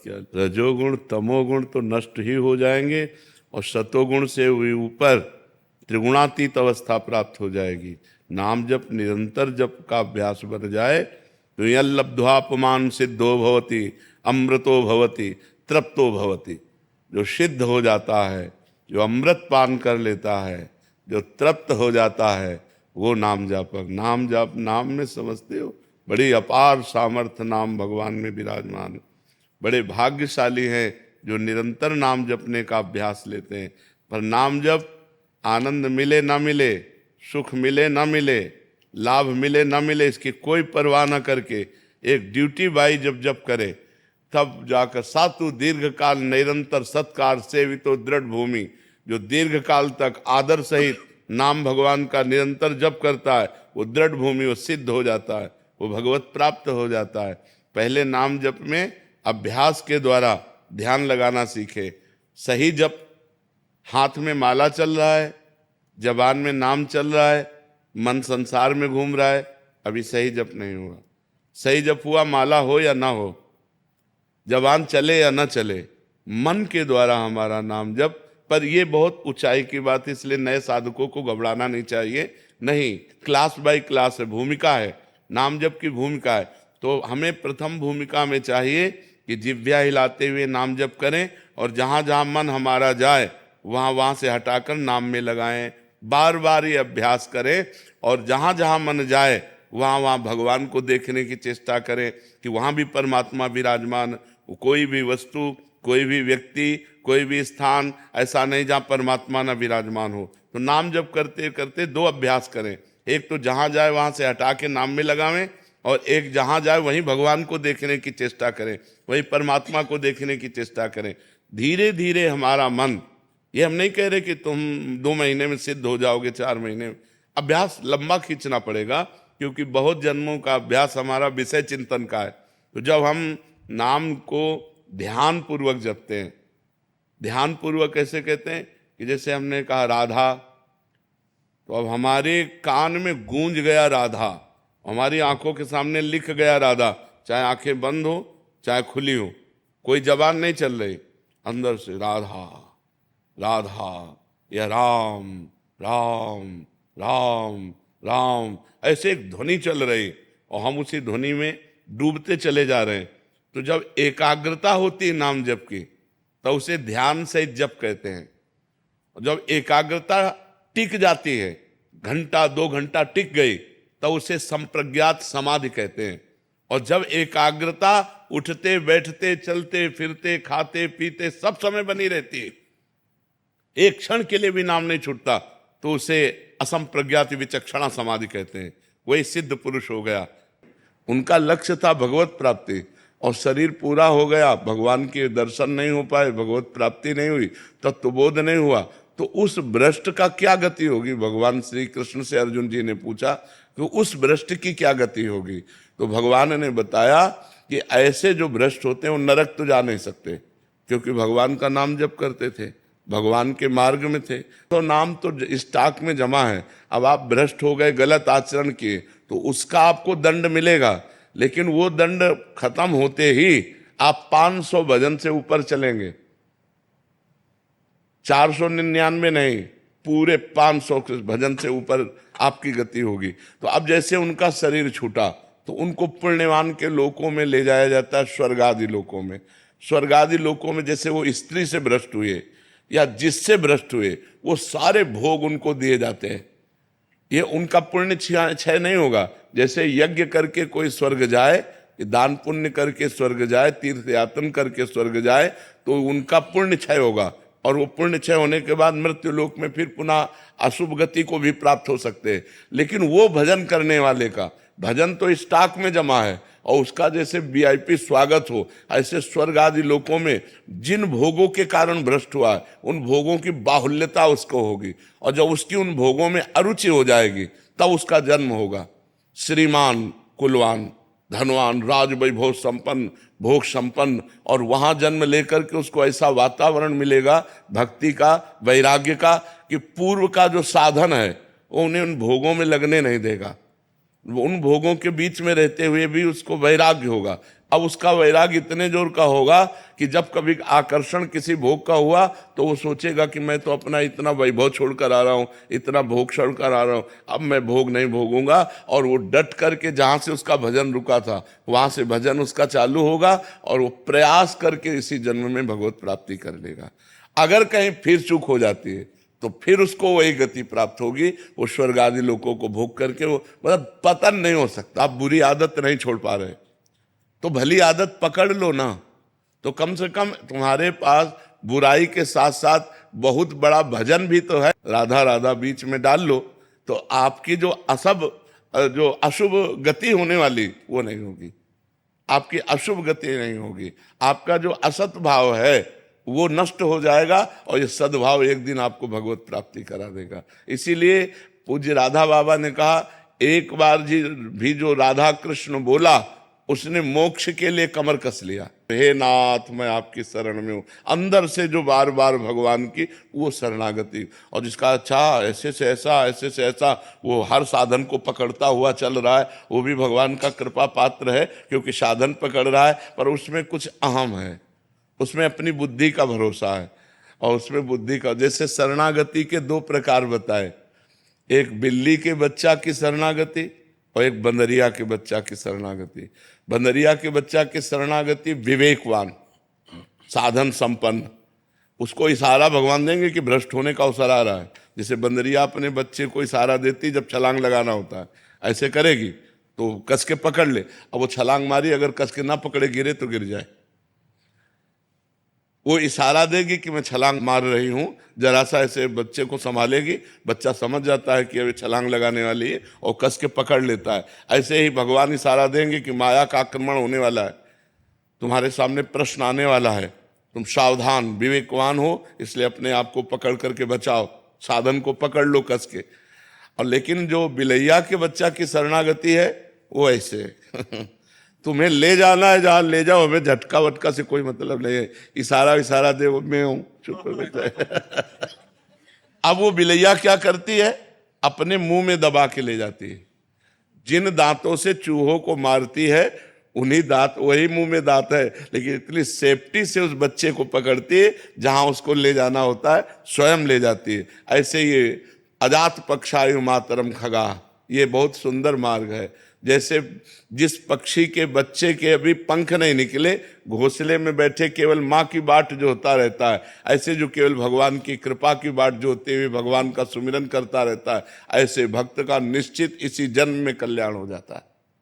क्या रजोगुण तमोगुण तो नष्ट ही हो जाएंगे और सतोगुण से ऊपर त्रिगुणातीत अवस्था प्राप्त हो जाएगी। नाम जप निरंतर जप का अभ्यास बन जाए तो यह लब्ध्वापमान सिद्धो भवति, अमृतो भवति, तृप्तो भवति। जो सिद्ध हो जाता है, जो अमृत पान कर लेता है, जो तृप्त हो जाता है, वो नाम जापक। नाम जाप, नाम में समझते हो बड़ी अपार सामर्थ्य नाम भगवान में विराजमान। बड़े भाग्यशाली हैं जो निरंतर नाम जपने का अभ्यास लेते हैं। पर नाम जप आनंद मिले ना मिले, सुख मिले ना मिले, लाभ मिले ना मिले, इसकी कोई परवाह न करके एक ड्यूटी बाई जब जप करे तब जाकर सातु दीर्घ काल निरंतर सत्कार सेवितो दृढ़ भूमि। जो दीर्घ काल तक आदर सहित नाम भगवान का निरंतर जप करता है वो दृढ़ भूमि, वो सिद्ध हो जाता है, वो भगवत प्राप्त हो जाता है। पहले नाम जप में अभ्यास के द्वारा ध्यान लगाना सीखे। सही जप, हाथ में माला चल रहा है, जबान में नाम चल रहा है, मन संसार में घूम रहा है, अभी सही जप नहीं हुआ। सही जप हुआ, माला हो या ना हो, जबान चले या ना चले, मन के द्वारा हमारा नाम जप। पर ये बहुत ऊंचाई की बात है, इसलिए नए साधकों को घबराना नहीं चाहिए। नहीं, क्लास बाय क्लास है, भूमिका है, नाम जप की भूमिका है। तो हमें प्रथम भूमिका में चाहिए कि जिह्वा हिलाते हुए नाम जप करें और जहाँ जहाँ मन हमारा जाए वहाँ से हटाकर नाम में लगाएं। बार बार ये अभ्यास करें और जहाँ जहाँ मन जाए वहाँ भगवान को देखने की चेष्टा करें कि वहाँ भी परमात्मा विराजमान। कोई भी वस्तु, कोई भी व्यक्ति, कोई भी स्थान ऐसा नहीं जहाँ परमात्मा न विराजमान हो। तो नाम जप करते करते दो अभ्यास करें। एक तो जहाँ जाए वहाँ से हटा के नाम में लगावें, और एक जहाँ जाए वहीं भगवान को देखने की चेष्टा करें, वहीं परमात्मा को देखने की चेष्टा करें। धीरे धीरे हमारा मन, ये हम नहीं कह रहे कि तुम 2 महीने में सिद्ध हो जाओगे, 4 महीने में। अभ्यास लंबा खींचना पड़ेगा क्योंकि बहुत जन्मों का अभ्यास हमारा विषय चिंतन का है। तो जब हम नाम को ध्यान पूर्वक जपते हैं, ध्यान पूर्वक कैसे कहते हैं कि जैसे हमने कहा राधा, तो अब हमारे कान में गूंज गया राधा, हमारी आंखों के सामने लिख गया राधा, चाहे आंखें बंद हो चाहे खुली हो, कोई जबान नहीं चल रही, अंदर से राधा राधा या राम राम राम राम, ऐसे एक ध्वनि चल रही और हम उसी ध्वनि में डूबते चले जा रहे हैं। तो जब एकाग्रता होती है नाम जप की तो उसे ध्यान से जप कहते हैं। जब एकाग्रता टिक जाती है, घंटा 2 घंटा टिक गई, तो उसे संप्रज्ञात समाधि कहते हैं। और जब एकाग्रता उठते बैठते चलते फिरते खाते पीते सब समय बनी रहती है, एक क्षण के लिए भी नाम नहीं छूटता, तो उसे असंप्रज्ञात विचक्षणा समाधि कहते हैं। वही सिद्ध पुरुष हो गया। उनका लक्ष्य था भगवत प्राप्ति और शरीर पूरा हो गया, भगवान के दर्शन नहीं हो पाए, भगवत प्राप्ति नहीं हुई, तत्वबोध नहीं हुआ, तो उस भ्रष्ट का क्या गति होगी? भगवान श्री कृष्ण से अर्जुन जी ने पूछा कि उस भ्रष्ट की क्या गति होगी? तो भगवान ने बताया कि ऐसे जो भ्रष्ट होते हैं वो नरक तो जा नहीं सकते, क्योंकि भगवान का नाम जप करते थे, भगवान के मार्ग में थे। तो नाम तो स्टॉक में जमा है। अब आप भ्रष्ट हो गए, गलत आचरण किए, तो उसका आपको दंड मिलेगा, लेकिन वो दंड खत्म होते ही आप 500 भजन से ऊपर चलेंगे। 499 नहीं, पूरे 500 भजन से ऊपर आपकी गति होगी। तो अब जैसे उनका शरीर छूटा तो उनको पुण्यवान के लोकों में ले जाया जाता है, स्वर्ग आदि लोकों में। स्वर्ग आदि लोकों में जैसे वो स्त्री से भ्रष्ट हुए या जिससे भ्रष्ट हुए, वो सारे भोग उनको दिए जाते हैं। ये उनका पुण्य क्षय नहीं होगा। जैसे यज्ञ करके कोई स्वर्ग जाए, दान पुण्य करके स्वर्ग जाए, तीर्थ यातन करके स्वर्ग जाए, तो उनका पुण्य क्षय होगा, और वो पुण्य क्षय होने के बाद मृत्यु लोक में फिर पुनः अशुभ गति को भी प्राप्त हो सकते हैं। लेकिन वो भजन करने वाले का भजन तो स्टॉक में जमा है, और उसका जैसे वीआईपी स्वागत हो, ऐसे स्वर्ग आदि लोकों में जिन भोगों के कारण भ्रष्ट हुआ है उन भोगों की बाहुल्यता उसको होगी, और जब उसकी उन भोगों में अरुचि हो जाएगी तब उसका जन्म होगा। श्रीमान, कुलवान, धनवान, राज वैभव संपन्न, भोग संपन्न, और वहां जन्म लेकर के उसको ऐसा वातावरण मिलेगा भक्ति का, वैराग्य का, कि पूर्व का जो साधन है वो उन्हें उन भोगों में लगने नहीं देगा। उन भोगों के बीच में रहते हुए भी उसको वैराग्य होगा। अब उसका वैराग इतने जोर का होगा कि जब कभी आकर्षण किसी भोग का हुआ तो वो सोचेगा कि मैं तो अपना इतना वैभव छोड़कर आ रहा हूँ, इतना भोग छोड़कर आ रहा हूँ, अब मैं भोग नहीं भोगूंगा। और वो डट करके जहाँ से उसका भजन रुका था वहाँ से भजन उसका चालू होगा और वो प्रयास करके इसी जन्म में भगवत प्राप्ति कर लेगा। अगर कहीं फिर चूक हो जाती है तो फिर उसको वही गति प्राप्त होगी, वो स्वर्ग आदि लोगों को भोग करके वो मतलब पतन नहीं हो सकता। आप बुरी आदत नहीं छोड़ पा रहे तो भली आदत पकड़ लो ना, तो कम से कम तुम्हारे पास बुराई के साथ साथ बहुत बड़ा भजन भी तो है, राधा राधा बीच में डाल लो तो आपकी जो अशुभ गति होने वाली वो नहीं होगी, आपकी अशुभ गति नहीं होगी, आपका जो असत भाव है वो नष्ट हो जाएगा और ये सद्भाव एक दिन आपको भगवत प्राप्ति करा देगा। इसीलिए पूज्य राधा बाबा ने कहा, एक बार भी जो राधा कृष्ण बोला उसने मोक्ष के लिए कमर कस लिया। हे नाथ मैं आपकी शरण में हूं, अंदर से जो बार बार भगवान की वो शरणागति। और जिसका अच्छा ऐसे से ऐसा ऐसे से ऐसा वो हर साधन को पकड़ता हुआ चल रहा है, वो भी भगवान का कृपा पात्र है क्योंकि साधन पकड़ रहा है, पर उसमें कुछ अहम है, उसमें अपनी बुद्धि का भरोसा है। और उसमें बुद्धि का, जैसे शरणागति के दो प्रकार बताए, एक बिल्ली के बच्चा की शरणागति और एक बंदरिया के बच्चा की शरणागति। बंदरिया के बच्चा की शरणागति विवेकवान, साधन संपन्न, उसको इशारा भगवान देंगे कि भ्रष्ट होने का अवसर आ रहा है। जैसे बंदरिया अपने बच्चे को इशारा देती जब छलांग लगाना होता है, ऐसे करेगी तो कस के पकड़ ले। अब वो छलांग मारी, अगर कस के ना पकड़े गिरे तो गिर जाए। वो इशारा देगी कि मैं छलांग मार रही हूं, जरा सा ऐसे बच्चे को संभालेगी, बच्चा समझ जाता है कि अभी छलांग लगाने वाली है और कस के पकड़ लेता है। ऐसे ही भगवान इशारा देंगे कि माया का आक्रमण होने वाला है, तुम्हारे सामने प्रश्न आने वाला है, तुम सावधान विवेकवान हो, इसलिए अपने आप को पकड़ करके बचाओ, साधन को पकड़ लो कस के। और लेकिन जो बिलैया के बच्चा की शरणागति है वो ऐसे तुम्हें ले जाना है जहां ले जाओ, हमें झटका वटका से कोई मतलब नहीं है, इशारा दे मैं हूं, चुप रहता है। अब वो बिलैया क्या करती है, अपने मुंह में दबा के ले जाती है। जिन दांतों से चूहों को मारती है उन्हीं दांत, वही मुंह में दांत है, लेकिन इतनी सेफ्टी से उस बच्चे को पकड़ती है, जहां उसको ले जाना होता है स्वयं ले जाती है। ऐसे ये अजात पक्षायु मातरम खगा, ये बहुत सुंदर मार्ग है। जैसे जिस पक्षी के बच्चे के अभी पंख नहीं निकले, घोंसले में बैठे केवल माँ की बाट जो होता रहता है, ऐसे जो केवल भगवान की कृपा की बाट जो होते हुए भगवान का सुमिरन करता रहता है, ऐसे भक्त का निश्चित इसी जन्म में कल्याण हो जाता है।